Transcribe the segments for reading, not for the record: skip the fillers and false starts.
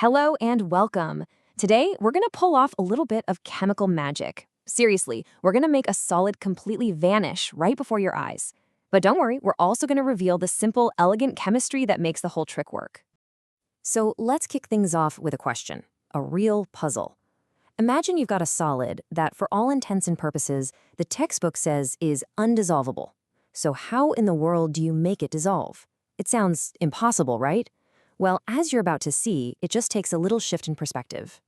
Hello and welcome. Today, we're going to pull off a little bit of chemical magic. Seriously, we're going to make a solid completely vanish right before your eyes. But don't worry, we're also going to reveal the simple, elegant chemistry that makes the whole trick work. So let's kick things off with a question, a real puzzle. Imagine you've got a solid that, for all intents and purposes, the textbook says is undissolvable. So how in the world do you make it dissolve? It sounds impossible, right? Well, as you're about to see, it just takes a little shift in perspective.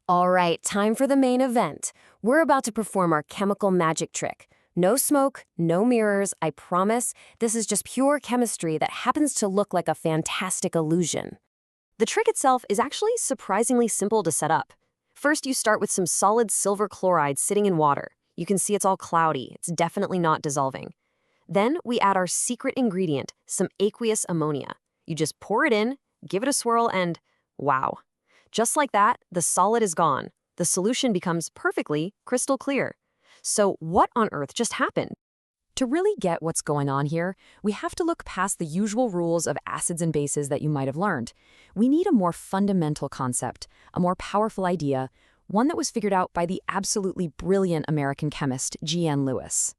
All right, time for the main event. We're about to perform our chemical magic trick. No smoke, no mirrors, I promise. This is just pure chemistry that happens to look like a fantastic illusion. The trick itself is actually surprisingly simple to set up. First, you start with some solid silver chloride sitting in water. You can see it's all cloudy. It's definitely not dissolving. Then we add our secret ingredient, some aqueous ammonia. You just pour it in, give it a swirl, and wow. Just like that, the solid is gone. The solution becomes perfectly crystal clear. So what on earth just happened? To really get what's going on here, we have to look past the usual rules of acids and bases that you might have learned. We need a more fundamental concept, a more powerful idea, one that was figured out by the absolutely brilliant American chemist G.N. Lewis.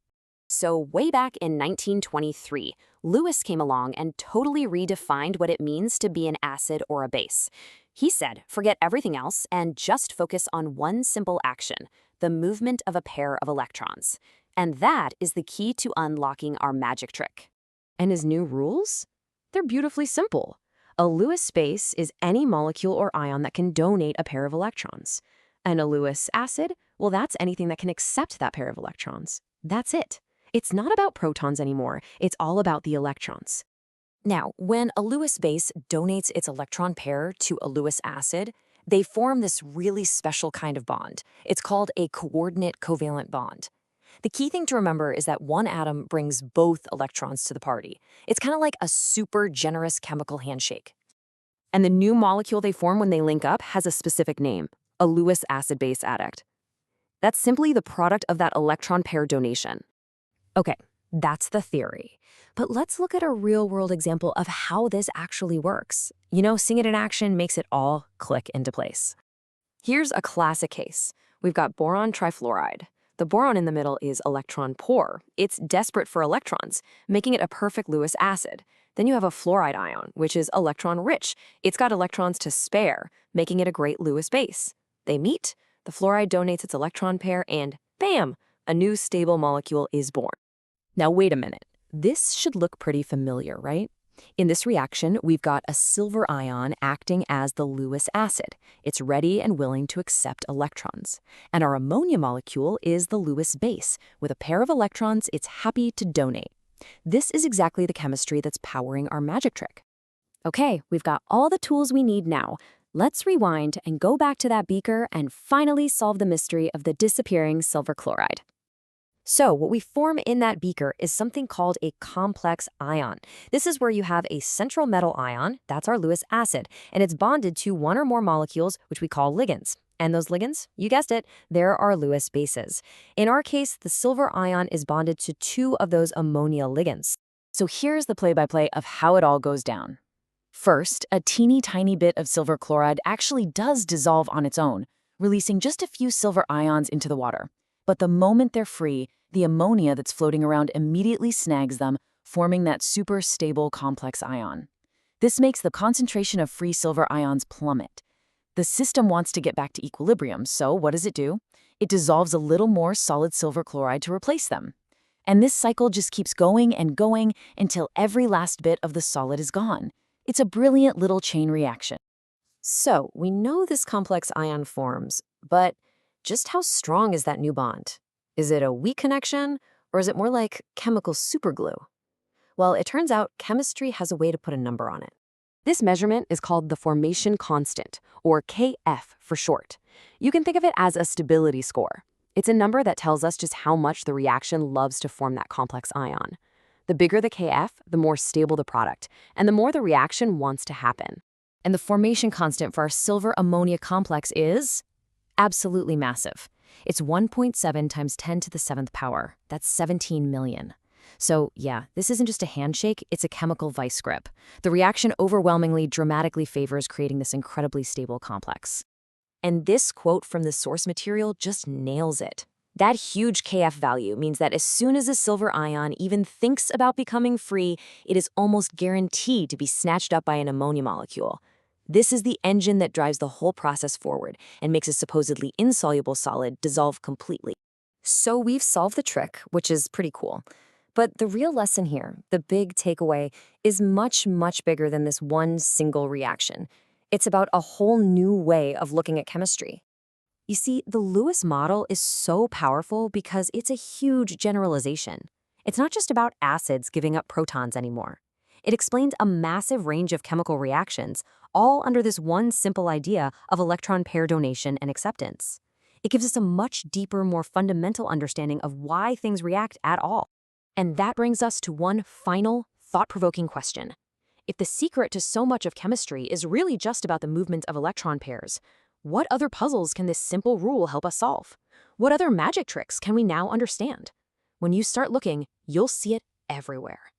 So way back in 1923, Lewis came along and totally redefined what it means to be an acid or a base. He said, forget everything else and just focus on one simple action, the movement of a pair of electrons. And that is the key to unlocking our magic trick. And his new rules? They're beautifully simple. A Lewis base is any molecule or ion that can donate a pair of electrons. And a Lewis acid, well, that's anything that can accept that pair of electrons. That's it. It's not about protons anymore. It's all about the electrons. Now, when a Lewis base donates its electron pair to a Lewis acid, they form this really special kind of bond. It's called a coordinate covalent bond. The key thing to remember is that one atom brings both electrons to the party. It's kind of like a super generous chemical handshake. And the new molecule they form when they link up has a specific name, a Lewis acid-base adduct. That's simply the product of that electron pair donation. Okay, that's the theory. But let's look at a real-world example of how this actually works. You know, seeing it in action makes it all click into place. Here's a classic case. We've got boron trifluoride. The boron in the middle is electron poor. It's desperate for electrons, making it a perfect Lewis acid. Then you have a fluoride ion, which is electron-rich. It's got electrons to spare, making it a great Lewis base. They meet, the fluoride donates its electron pair, and bam! A new stable molecule is born. Now wait a minute. This should look pretty familiar, right? In this reaction, we've got a silver ion acting as the Lewis acid. It's ready and willing to accept electrons. And our ammonia molecule is the Lewis base. With a pair of electrons, it's happy to donate. This is exactly the chemistry that's powering our magic trick. Okay, we've got all the tools we need now. Let's rewind and go back to that beaker and finally solve the mystery of the disappearing silver chloride. So what we form in that beaker is something called a complex ion. This is where you have a central metal ion, that's our Lewis acid, and it's bonded to one or more molecules, which we call ligands. And those ligands, you guessed it, they're our Lewis bases. In our case, the silver ion is bonded to two of those ammonia ligands. So here's the play-by-play of how it all goes down. First, a teeny tiny bit of silver chloride actually does dissolve on its own, releasing just a few silver ions into the water. But the moment they're free, the ammonia that's floating around immediately snags them, forming that super stable complex ion. This makes the concentration of free silver ions plummet. The system wants to get back to equilibrium, so what does it do? It dissolves a little more solid silver chloride to replace them. And this cycle just keeps going and going until every last bit of the solid is gone. It's a brilliant little chain reaction. So we know this complex ion forms, but just how strong is that new bond? Is it a weak connection, or is it more like chemical superglue? Well, it turns out chemistry has a way to put a number on it. This measurement is called the formation constant, or Kf for short. You can think of it as a stability score. It's a number that tells us just how much the reaction loves to form that complex ion. The bigger the Kf, the more stable the product, and the more the reaction wants to happen. And the formation constant for our silver ammonia complex is absolutely massive. It's 1.7 times 10 to the 7th power. That's 17 million. So, yeah, this isn't just a handshake, it's a chemical vice grip. The reaction overwhelmingly dramatically favors creating this incredibly stable complex. And this quote from the source material just nails it. That huge Kf value means that as soon as a silver ion even thinks about becoming free, it is almost guaranteed to be snatched up by an ammonia molecule. This is the engine that drives the whole process forward and makes a supposedly insoluble solid dissolve completely. So we've solved the trick, which is pretty cool. But the real lesson here, the big takeaway, is much, much bigger than this one single reaction. It's about a whole new way of looking at chemistry. You see, the Lewis model is so powerful because it's a huge generalization. It's not just about acids giving up protons anymore. It explains a massive range of chemical reactions, all under this one simple idea of electron pair donation and acceptance. It gives us a much deeper, more fundamental understanding of why things react at all. And that brings us to one final, thought-provoking question. If the secret to so much of chemistry is really just about the movement of electron pairs, what other puzzles can this simple rule help us solve? What other magic tricks can we now understand? When you start looking, you'll see it everywhere.